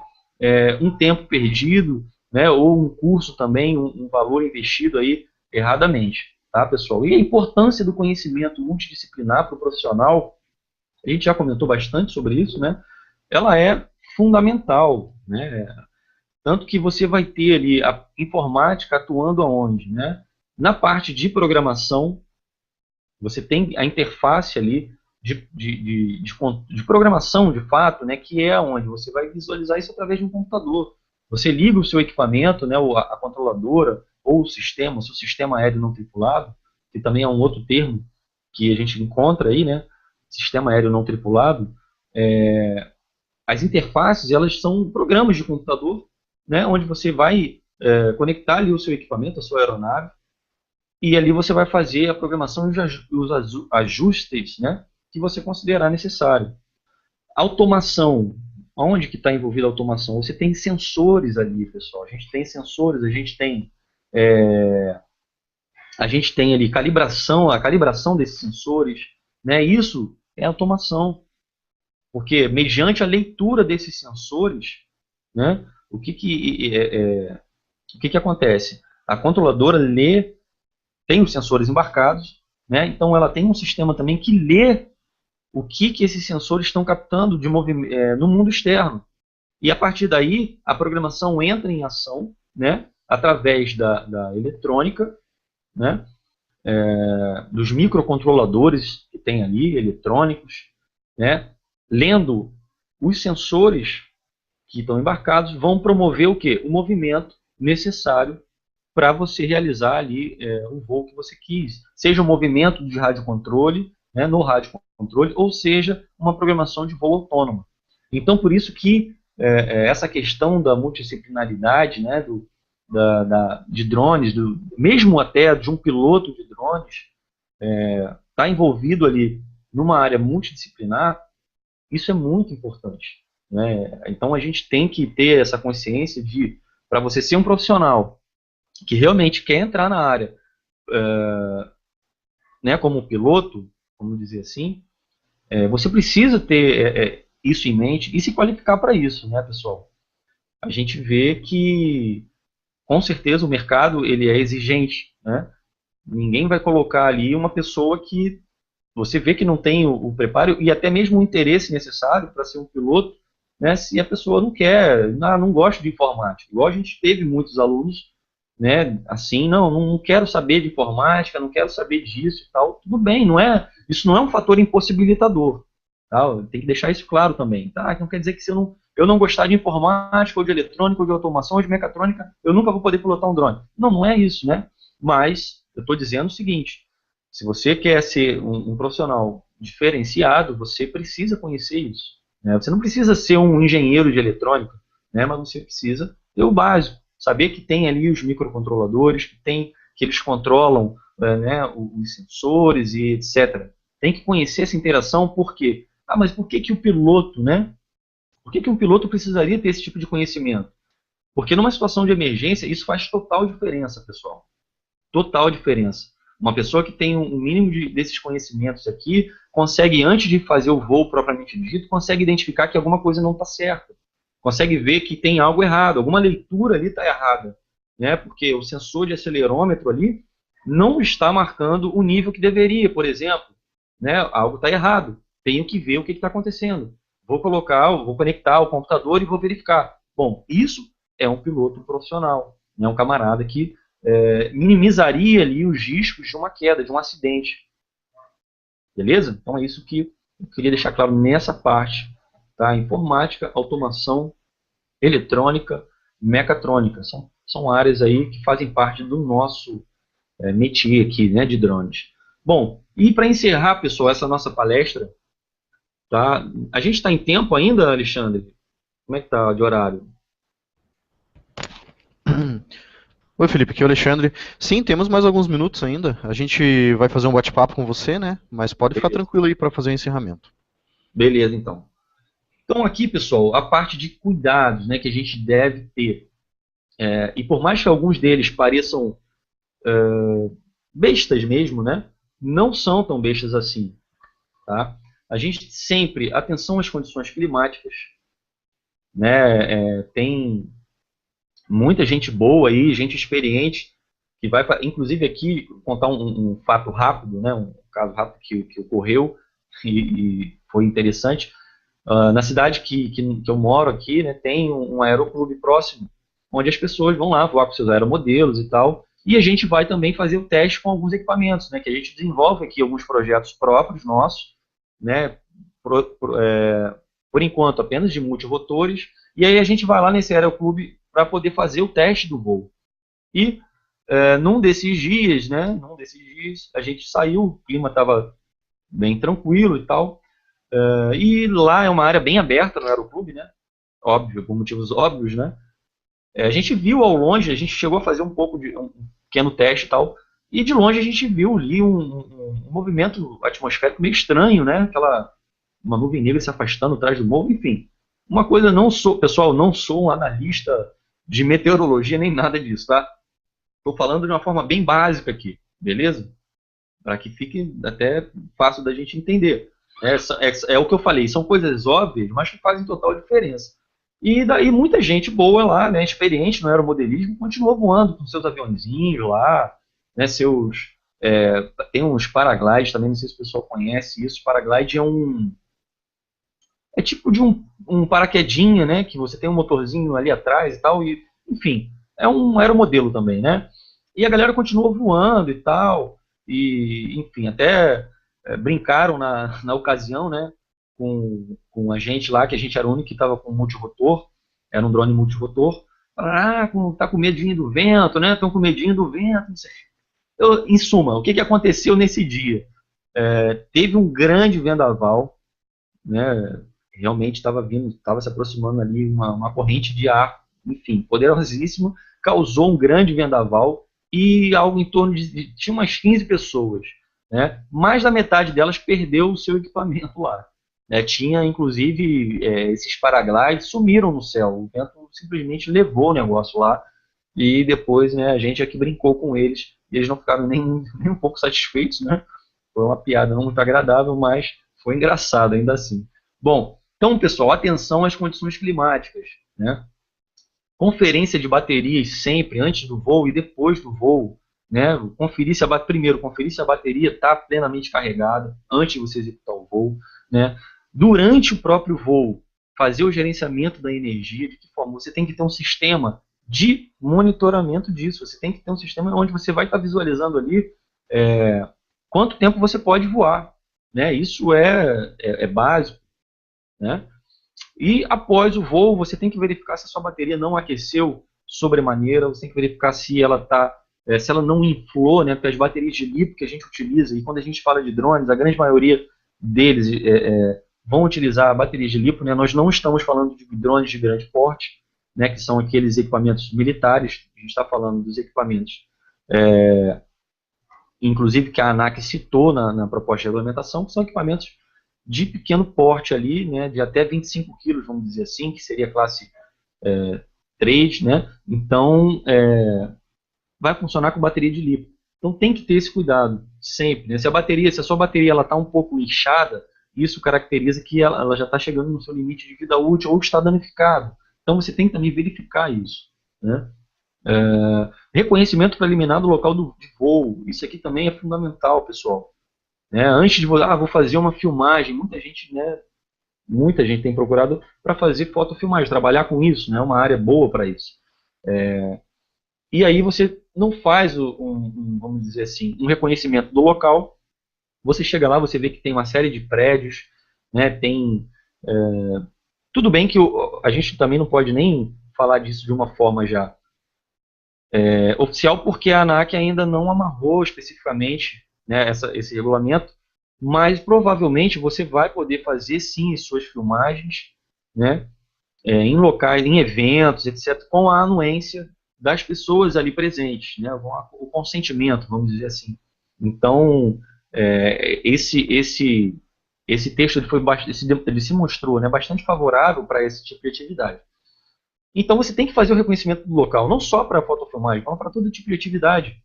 um tempo perdido, né, ou um curso também, um valor investido aí erradamente, tá, pessoal? E a importância do conhecimento multidisciplinar para o profissional, a gente já comentou bastante sobre isso, né? Ela é fundamental, né? Tanto que você vai ter ali a informática atuando aonde, né? Na parte de programação, você tem a interface ali de programação, de fato, né? Que é onde você vai visualizar isso através de um computador. Você liga o seu equipamento, né? A controladora ou o seu sistema aéreo não tripulado, que também é um outro termo que a gente encontra aí, né? Sistema aéreo não tripulado. As interfaces, elas são programas de computador, né, onde você vai conectar ali o seu equipamento, a sua aeronave, e ali você vai fazer a programação e os ajustes, né, que você considerar necessário. Automação. Onde que está envolvida a automação? Você tem sensores ali, pessoal. A gente tem sensores, a gente tem ali a calibração desses sensores, né? Isso é automação. Porque, mediante a leitura desses sensores, né, o que acontece? A controladora tem os sensores embarcados, né, então ela tem um sistema também que lê o que esses sensores estão captando de no mundo externo. E a partir daí, a programação entra em ação, né, através da eletrônica, né, dos microcontroladores que tem ali, eletrônicos, né, lendo os sensores que estão embarcados, vão promover o quê? O movimento necessário para você realizar ali o voo que você quis. Seja um movimento de radiocontrole, né, no rádio controle, ou seja, uma programação de voo autônoma. Então, por isso que essa questão da multidisciplinaridade, né, de drones, mesmo até de um piloto de drones, está envolvido ali numa área multidisciplinar, isso é muito importante, né? Então a gente tem que ter essa consciência de, para você ser um profissional que realmente quer entrar na área, né, como piloto, vamos dizer assim, você precisa ter isso em mente e se qualificar para isso, né, pessoal? A gente vê que, com certeza, o mercado ele é exigente, né? Ninguém vai colocar ali uma pessoa que você vê que não tem o preparo e até mesmo o interesse necessário para ser um piloto, né, se a pessoa não quer, não gosta de informática. Igual a gente teve muitos alunos, né, assim, não quero saber de informática, não quero saber disso e tal. Tudo bem, isso não é um fator impossibilitador. Tá? Tem que deixar isso claro também. Tá? Não quer dizer que se eu não gostar de informática, ou de eletrônica, ou de automação, ou de mecatrônica, eu nunca vou poder pilotar um drone. Não é isso, né? Mas eu estou dizendo o seguinte: se você quer ser um profissional diferenciado, você precisa conhecer isso, né? Você não precisa ser um engenheiro de eletrônica, né? Mas você precisa ter o básico, saber que tem ali os microcontroladores, que eles controlam, né, os sensores e etc. Tem que conhecer essa interação, por quê? Mas por que o piloto, né? Por que um piloto precisaria ter esse tipo de conhecimento? Porque numa situação de emergência, isso faz total diferença, pessoal. Total diferença. Uma pessoa que tem um mínimo desses conhecimentos aqui, consegue, antes de fazer o voo propriamente dito, consegue identificar que alguma coisa não está certa. Consegue ver que tem algo errado, alguma leitura ali está errada. Né? Porque o sensor de acelerômetro ali não está marcando o nível que deveria, por exemplo. Né? Algo está errado. Tenho que ver o que está acontecendo. Vou conectar o computador e vou verificar. Bom, isso é um piloto profissional. É um camarada que minimizaria ali os riscos de uma queda, de um acidente. Beleza? Então é isso que eu queria deixar claro nessa parte. Tá? Informática, automação, eletrônica, mecatrônica. São áreas aí que fazem parte do nosso métier aqui, né, de drones. Bom, e para encerrar, pessoal, essa nossa palestra, tá? A gente está em tempo ainda, Alexandre? Como é que está de horário? Oi, Felipe, aqui é o Alexandre. Sim, temos mais alguns minutos ainda. A gente vai fazer um bate-papo com você, né? Mas pode ficar Beleza. tranquilo aí para fazer o encerramento. Beleza, então. Então aqui, pessoal, a parte de cuidados, né, que a gente deve ter. E por mais que alguns deles pareçam bestas mesmo, né, não são tão bestas assim. Tá? A gente sempre, atenção às condições climáticas, né, tem muita gente boa aí, gente experiente, que vai, inclusive aqui, contar um fato rápido, né, um caso rápido que ocorreu e foi interessante. Na cidade que eu moro aqui, né, tem um aeroclube próximo, onde as pessoas vão lá voar com seus aeromodelos e tal, e a gente vai também fazer o teste com alguns equipamentos, né, que a gente desenvolve aqui alguns projetos próprios nossos, né, por enquanto apenas de multirotores, e aí a gente vai lá nesse aeroclube para poder fazer o teste do voo. E num desses dias, a gente saiu, o clima estava bem tranquilo e tal, e lá é uma área bem aberta no aeroclube, né? Óbvio, por motivos óbvios, né? A gente viu ao longe, a gente chegou a fazer um pouco de um pequeno teste e tal, e de longe a gente viu ali um movimento atmosférico meio estranho, né? Uma nuvem negra se afastando atrás do morro, enfim. Uma coisa, pessoal, não sou um analista de meteorologia nem nada disso, tá? Estou falando de uma forma bem básica aqui, beleza? Para que fique até fácil da gente entender. É o que eu falei, são coisas óbvias, mas que fazem total diferença. E daí muita gente boa lá, né, experiente no aeromodelismo, continuou voando com seus aviãozinhos lá, né, tem uns paraglides também, não sei se o pessoal conhece isso. Paraglide é tipo de um paraquedinha, né, que você tem um motorzinho ali atrás e tal, e enfim, é um aeromodelo também, né? E a galera continuou voando e tal, e enfim, até brincaram na ocasião, né, com a gente lá, que a gente era o único que estava com multirotor, era um drone multirotor. Falaram, tá com medinho do vento, né? Estão com medinho do vento, não sei. Em suma, o que aconteceu nesse dia? Teve um grande vendaval, né? Realmente estava se aproximando ali uma corrente de ar, enfim, poderosíssima, causou um grande vendaval e algo em torno tinha umas 15 pessoas, né? Mais da metade delas perdeu o seu equipamento lá. Né? Tinha, inclusive, esses paraglides sumiram no céu, o vento simplesmente levou o negócio lá e depois, né, a gente aqui brincou com eles e eles não ficaram nem um pouco satisfeitos, né? Foi uma piada não muito agradável, mas foi engraçado ainda assim. Bom, então, pessoal, atenção às condições climáticas, né? Conferência de baterias sempre, antes do voo e depois do voo, né? Primeiro, conferir se a bateria está plenamente carregada antes de você executar o voo, né? Durante o próprio voo, fazer o gerenciamento da energia, de que forma? Você tem que ter um sistema de monitoramento disso, você tem que ter um sistema onde você vai estar visualizando ali quanto tempo você pode voar, né? Isso é básico, né? E após o voo, você tem que verificar se a sua bateria não aqueceu sobremaneira, você tem que verificar se se ela não inflou, né? Porque as baterias de lipo que a gente utiliza, e quando a gente fala de drones, a grande maioria deles vão utilizar baterias de lipo, né? Nós não estamos falando de drones de grande porte, né? Que são aqueles equipamentos militares, a gente está falando dos equipamentos inclusive que a ANAC citou na proposta de regulamentação, que são equipamentos de pequeno porte ali, né, de até 25 quilos, vamos dizer assim, que seria classe 3, né? Então, vai funcionar com bateria de lipo. Então, tem que ter esse cuidado, sempre. Né? Se a sua bateria está um pouco inchada, isso caracteriza que ela já está chegando no seu limite de vida útil ou está danificado. Então, você tem que também verificar isso, né? Reconhecimento preliminar do local de voo. Isso aqui também é fundamental, pessoal. Né? Antes de vou fazer uma filmagem, muita gente tem procurado para fazer fotofilmagem, trabalhar com isso, né? Uma área boa para isso. E aí você não faz vamos dizer assim, um reconhecimento do local. Você chega lá, você vê que tem uma série de prédios, né? Tudo bem que a gente também não pode nem falar disso de uma forma já oficial, porque a ANAC ainda não amarrou especificamente, né, esse regulamento, mas provavelmente você vai poder fazer sim as suas filmagens, né, em locais, em eventos, etc., com a anuência das pessoas ali presentes, né, o consentimento, vamos dizer assim. Então, esse texto ele se mostrou, né, bastante favorável para esse tipo de atividade. Então você tem que fazer o reconhecimento do local, não só para fotofilmagem, mas para todo tipo de atividade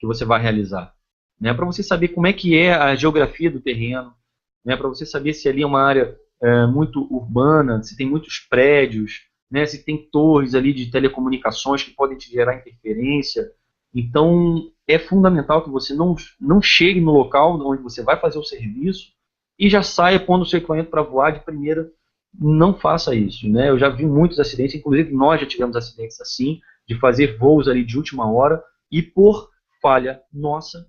que você vai realizar. Né? Para você saber como é que é a geografia do terreno, né? Para você saber se ali é uma área muito urbana, se tem muitos prédios, né? Se tem torres ali de telecomunicações que podem te gerar interferência. Então é fundamental que você não chegue no local onde você vai fazer o serviço e já saia pondo o seu equipamento para voar de primeira. Não faça isso, né? Eu já vi muitos acidentes, inclusive nós já tivemos acidentes assim, de fazer voos ali de última hora e por falha nossa,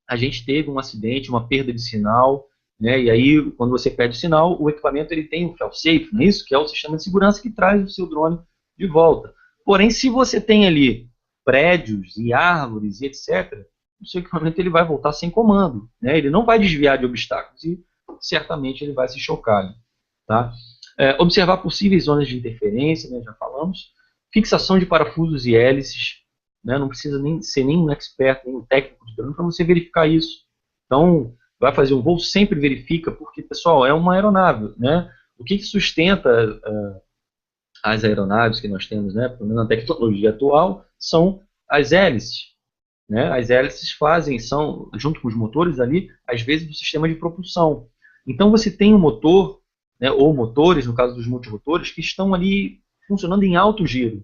a gente teve um acidente, uma perda de sinal, né? E aí, quando você perde o sinal, o equipamento ele tem o fail-safe, não é isso? Que é o sistema de segurança que traz o seu drone de volta. Porém, se você tem ali prédios e árvores e etc., o seu equipamento ele vai voltar sem comando, né? Ele não vai desviar de obstáculos e certamente ele vai se chocar. Tá? Observar possíveis zonas de interferência, né, já falamos. Fixação de parafusos e hélices, né, não precisa nem ser nenhum expert, nenhum técnico de drone para você verificar isso. Então, vai fazer um voo, sempre verifica, porque, pessoal, é uma aeronave. Né? O que sustenta as aeronaves que nós temos, né, pelo menos na tecnologia atual, são as hélices. Né? As hélices são, junto com os motores ali, às vezes, do sistema de propulsão. Então, você tem um motor, né, ou motores, no caso dos multimotores, que estão ali funcionando em alto giro.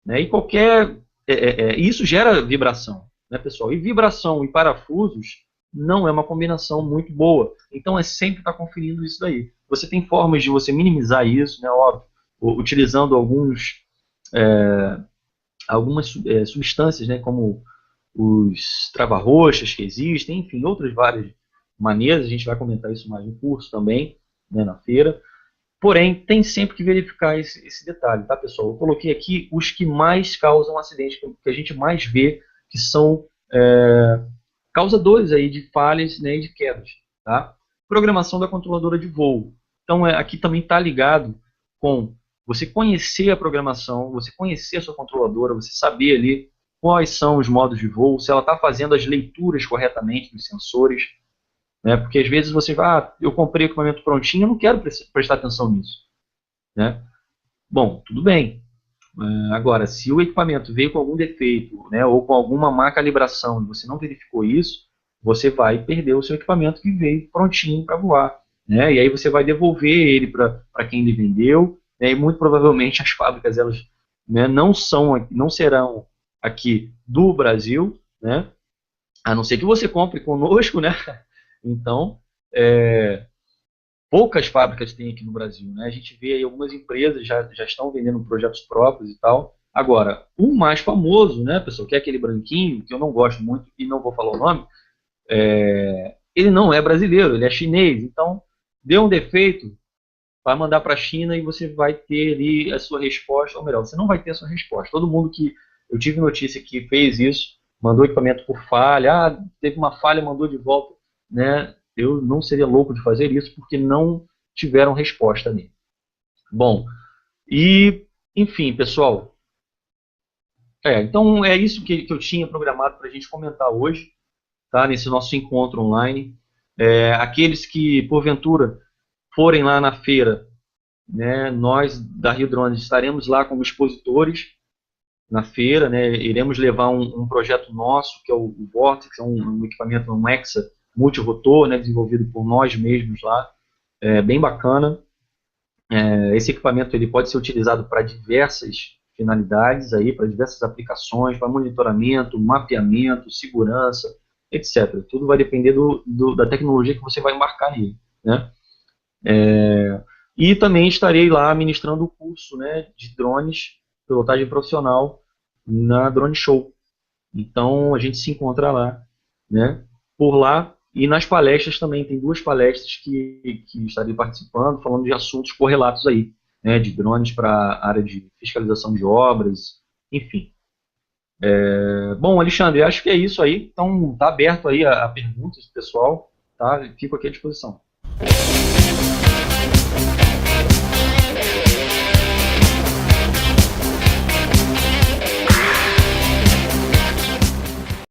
Né, e isso gera vibração, né, pessoal? E vibração e parafusos não é uma combinação muito boa. Então, é sempre estar conferindo isso daí. Você tem formas de você minimizar isso, né, óbvio, utilizando algumas substâncias, né, como os trava-roxas que existem, enfim, outras várias maneiras. A gente vai comentar isso mais no curso também, né, na feira. Porém, tem sempre que verificar esse detalhe, tá, pessoal? Eu coloquei aqui os que mais causam acidente, que a gente mais vê, que são causadores aí de falhas, né, e de quedas. Tá? Programação da controladora de voo. Então, aqui também está ligado com você conhecer a programação, você conhecer a sua controladora, você saber ali quais são os modos de voo, se ela está fazendo as leituras corretamente dos sensores, né? Porque às vezes você vai, eu comprei o equipamento prontinho, eu não quero prestar atenção nisso, né? Bom, tudo bem. Agora, se o equipamento veio com algum defeito, né, ou com alguma má calibração e você não verificou isso, você vai perder o seu equipamento que veio prontinho para voar, né? E aí você vai devolver ele para quem lhe vendeu, né? E muito provavelmente as fábricas elas, né, não serão aqui do Brasil, né? A não ser que você compre conosco, né? Então, poucas fábricas tem aqui no Brasil, né? A gente vê aí algumas empresas já estão vendendo projetos próprios e tal. Agora, o mais famoso, né, pessoal, que é aquele branquinho, que eu não gosto muito e não vou falar o nome, ele não é brasileiro, ele é chinês. Então, deu um defeito, vai mandar para a China e você vai ter ali a sua resposta, ou melhor, você não vai ter a sua resposta. Todo mundo que eu tive notícia que fez isso, mandou equipamento por falha, teve uma falha, mandou de volta, né? Eu não seria louco de fazer isso porque não tiveram resposta ali. Bom, e enfim, pessoal, então é isso que eu tinha programado para a gente comentar hoje, tá? Nesse nosso encontro online. Aqueles que porventura forem lá na feira, né, nós da Rio Drones estaremos lá como expositores na feira, né, iremos levar um projeto nosso, que é o Vortex, um equipamento, um Hexa multirotor, né, desenvolvido por nós mesmos lá, bem bacana. Esse equipamento ele pode ser utilizado para diversas finalidades, para diversas aplicações, para monitoramento, mapeamento, segurança, etc. Tudo vai depender da tecnologia que você vai embarcar nele, né? E também estarei lá ministrando o curso, né, de drones, pilotagem profissional, na Drone Show. Então a gente se encontra lá, né, por lá. E nas palestras também, tem 2 palestras que estarei participando, falando de assuntos correlatos aí, né, de drones para a área de fiscalização de obras, enfim. Bom, Alexandre, acho que é isso aí. Então, está aberto aí a perguntas do pessoal, tá? Fico aqui à disposição.